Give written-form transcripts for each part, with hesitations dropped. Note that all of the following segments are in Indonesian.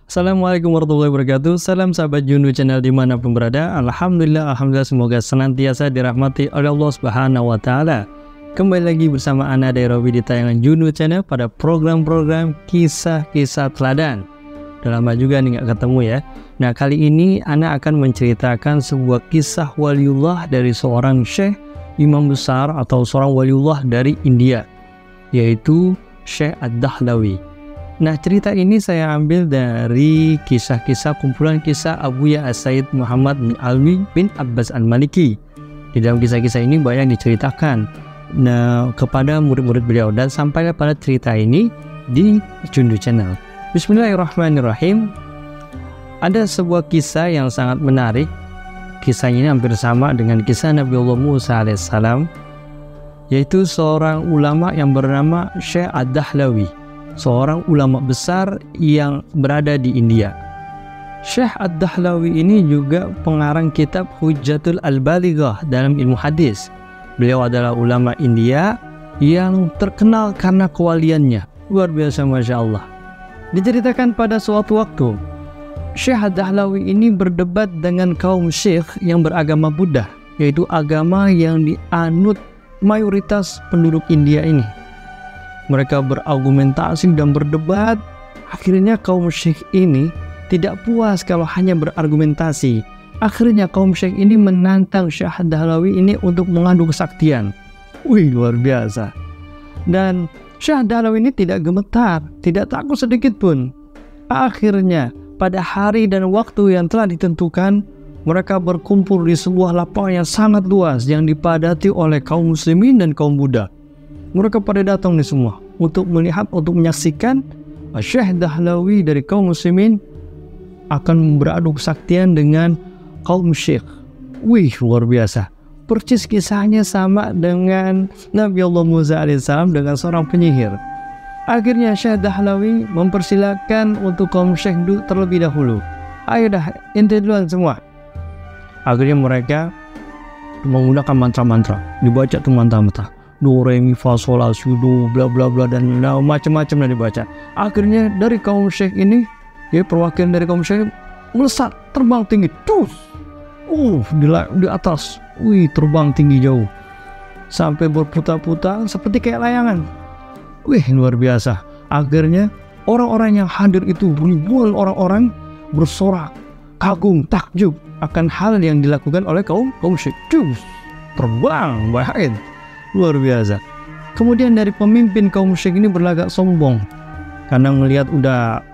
Assalamualaikum warahmatullahi wabarakatuh. Salam sahabat Jundu Channel dimanapun berada. Alhamdulillah semoga senantiasa dirahmati oleh Allah Subhanahu wa Ta'ala. Kembali lagi bersama Ana dari Robi di tayangan Jundu Channel pada program-program kisah-kisah teladan. Udah lama juga nih gak ketemu ya. Nah, kali ini Ana akan menceritakan sebuah kisah waliullah dari seorang syekh imam besar atau seorang waliullah dari India, yaitu Syekh Ad-Dahlawi. Nah, cerita ini saya ambil dari kisah-kisah kumpulan kisah Abuya As-Said Muhammad bin Alwi bin Abbas Al-Maliki. Di dalam kisah-kisah ini banyak diceritakan kepada murid-murid beliau, dan sampailah pada cerita ini di Jundu Channel. Bismillahirrahmanirrahim. Ada sebuah kisah yang sangat menarik. Kisahnya ini hampir sama dengan kisah Nabiullah Musa alaihissalam, yaitu seorang ulama yang bernama Syekh Ad-Dahlawi, seorang ulama besar yang berada di India. Syekh Ad-Dahlawi ini juga pengarang kitab Hujjatul Al-Balighah dalam ilmu hadis. Beliau adalah ulama India yang terkenal karena kewaliannya. Luar biasa, Masya Allah. Diceritakan pada suatu waktu, Syekh Ad-Dahlawi ini berdebat dengan kaum syekh yang beragama Buddha, yaitu agama yang dianut mayoritas penduduk India ini. Mereka berargumentasi dan berdebat. Akhirnya kaum syekh ini tidak puas kalau hanya berargumentasi. Akhirnya kaum syekh ini menantang Syekh Ad-Dahlawi ini untuk mengadu kesaktian. Wih, luar biasa. Dan Syekh Ad-Dahlawi ini tidak gemetar, tidak takut sedikit pun. Akhirnya pada hari dan waktu yang telah ditentukan, mereka berkumpul di sebuah lapangan yang sangat luas yang dipadati oleh kaum muslimin dan kaum Buddha. Mereka pada datang nih semua untuk melihat, untuk menyaksikan Syekh Dahlawi dari kaum muslimin akan beradu kesaktian dengan kaum syekh. Wih, luar biasa. Persis kisahnya sama dengan Nabi Allah Musa alaihissalam dengan seorang penyihir. Akhirnya Syekh Dahlawi mempersilakan untuk kaum syekh terlebih dahulu. Ayo dah, ente duluan semua. Akhirnya mereka menggunakan mantra-mantra. Dibaca tuh mantra-mantra. Do, re, mi, fa, sol, la, si, do, bla bla bla, dan macam-macam yang dibaca. Akhirnya dari kaum syekh ini, ya, perwakilan dari kaum syekh melesat, terbang tinggi, terus, di atas, wih, terbang tinggi jauh, sampai berputar-putar seperti kayak layangan. Wih, luar biasa. Akhirnya orang-orang yang hadir itu, ribuan orang-orang bersorak, kagum, takjub akan hal yang dilakukan oleh kaum syekh. Terus terbang, bahain. Luar biasa. Kemudian dari pemimpin kaum syekh ini berlagak sombong karena melihat udah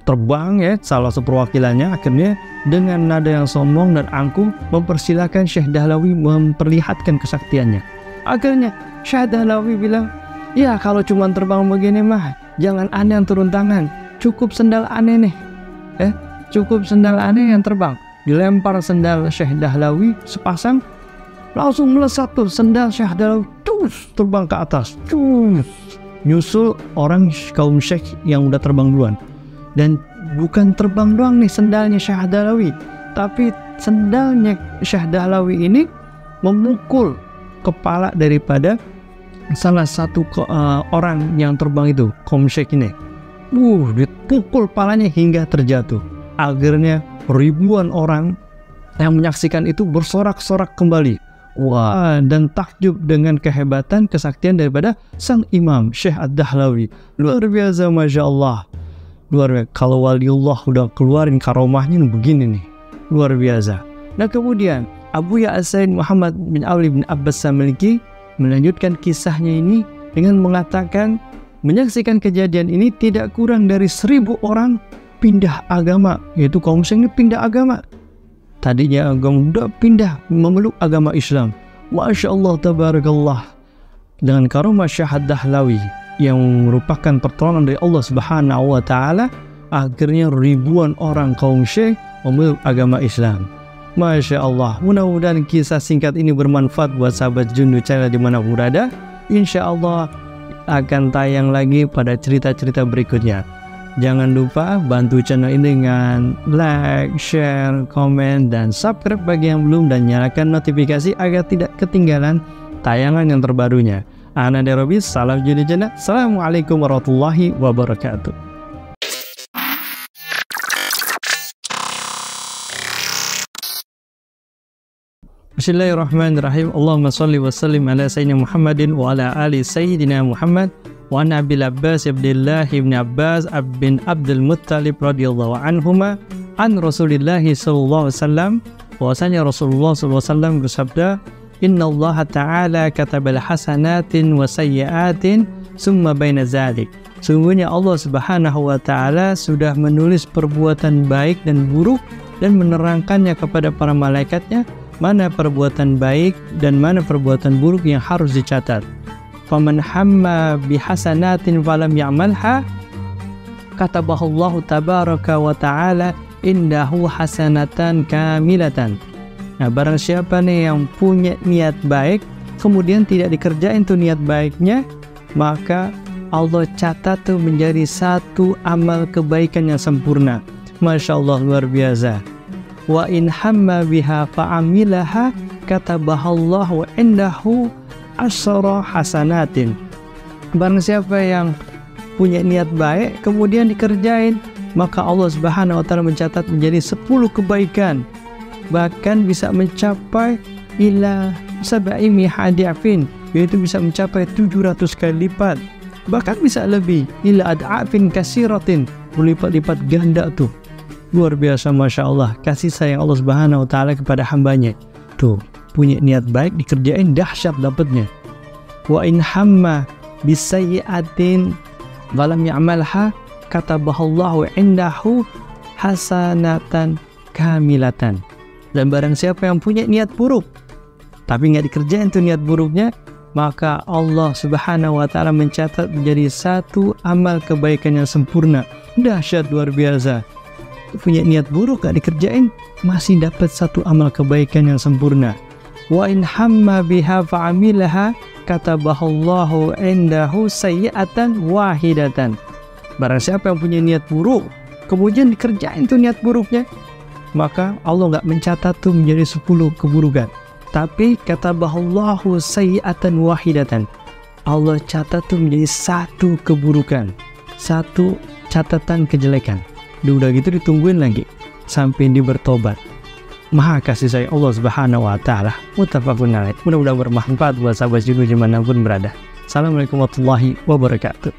terbang ya salah satu perwakilannya. Akhirnya dengan nada yang sombong dan angkuh mempersilahkan Syekh Dahlawi memperlihatkan kesaktiannya. Akhirnya Syekh Dahlawi bilang, ya kalau cuma terbang begini mah jangan aneh yang turun tangan, cukup sendal aneh nih, cukup sendal aneh yang terbang. Dilempar sendal Syekh Dahlawi sepasang, langsung melesat tuh sendal Syekh Dahlawi, terbang ke atas, nyusul orang kaum syekh yang udah terbang duluan. Dan bukan terbang doang nih sendalnya Syekh Dahlawi, tapi sendalnya Syekh Dahlawi ini memukul kepala daripada salah satu orang yang terbang itu, kaum syekh ini. Dipukul kepalanya hingga terjatuh. Akhirnya ribuan orang yang menyaksikan itu bersorak-sorak kembali. Wah, dan takjub dengan kehebatan kesaktian daripada sang imam Syekh Ad-Dahlawi. Luar biasa, Masya Allah. Luar biasa. Kalau waliullah udah keluarin karomahnya begini nih, luar biasa. Nah, kemudian Abuya As-Said Muhammad bin Alwi bin Abbas Al-Maliki melanjutkan kisahnya ini dengan mengatakan, menyaksikan kejadian ini tidak kurang dari 1000 orang pindah agama, yaitu kaum syekh ini pindah agama. Tadinya agama Buddha pindah memeluk agama Islam. Masya Allah, tabarakallah. Dengan karomah Syekh Ad-Dahlawi yang merupakan pertolongan dari Allah Subhanahu wa Ta'ala, akhirnya ribuan orang kaum syekh memeluk agama Islam. Masya Allah. Mudah-mudahan kisah singkat ini bermanfaat buat sahabat Jundu Channel dimanapun berada. Insya Allah akan tayang lagi pada cerita-cerita berikutnya. Jangan lupa bantu channel ini dengan like, share, komen, dan subscribe bagi yang belum, dan nyalakan notifikasi agar tidak ketinggalan tayangan yang terbarunya. Ana dari Robi, salam Jundu Channel. Assalamualaikum warahmatullahi wabarakatuh. Bismillahirrahmanirrahim. Allahumma salli wa sallim ala sayyidina Muhammadin wa ala ali sayyidina Muhammad wa an Abil Abbas Abdullah ibn Abbas bin Abdul Muttalib radhiyallahu anhuma an Rasulillah sallallahu alaihi wasallam, bahwasanya Rasulullah sallallahu alaihi wasallam bersabda, Inna Allah Ta'ala katabal hasanatin wa sayyiatin summa baina zalik. Sungguhnya Allah Subhanahu wa Ta'ala sudah menulis perbuatan baik dan buruk dan menerangkannya kepada para malaikatnya mana perbuatan baik dan mana perbuatan buruk yang harus dicatat. Faman hamma bihasanatin falam ya'malha katabahallahu tabaraka wa ta'ala indahu hasanatan kamilatan. Nah, barang siapa nih yang punya niat baik kemudian tidak dikerjain tuh niat baiknya, maka Allah catat tuh menjadi satu amal kebaikan yang sempurna. Masya Allah, luar biasa. Wa in hamma biha fa'amilaha katabahallahu indahu asyara hasanatin. Barang siapa yang punya niat baik kemudian dikerjain, maka Allah Subhanahu wa Ta'ala mencatat menjadi 10 kebaikan, bahkan bisa mencapai ila sab'i mi'adafin, yaitu bisa mencapai 700 kali lipat, bahkan bisa lebih, ila ad'afin kasiratin, berlipat-lipat ganda tuh. Luar biasa, Masya Allah, kasih sayang Allah Subhanahu wa Ta'ala kepada hambanya. Tuh, punya niat baik dikerjain, dahsyat dapatnya. Wa in hamma bisayyi'atin walam ya'malha katabahallahu indahu hasanatan kamilatan. Dan barang siapa yang punya niat buruk tapi nggak dikerjain tuh niat buruknya, maka Allah Subhanahu wa Ta'ala mencatat menjadi satu amal kebaikan yang sempurna. Dahsyat, luar biasa. Punya niat buruk gak dikerjain, masih dapat satu amal kebaikan yang sempurna. Wa in hamma biha fa'amilaha katabahallahu indahu sayyi'atan wahidatan. Barang siapa yang punya niat buruk kemudian dikerjain tuh niat buruknya, maka Allah gak mencatat tuh menjadi 10 keburukan, tapi katabahallahu sayyi'atan wahidatan. Allah catat tuh menjadi satu keburukan, satu catatan kejelekan. Udah gitu ditungguin lagi sampai dia bertobat. Maha kasih sayang Allah Subhanahu wa Ta'ala. Muttafaqun alaih. Mudah-mudahan bermanfaat buat sahabat Juno dimanapun berada. Assalamualaikum warahmatullahi wabarakatuh.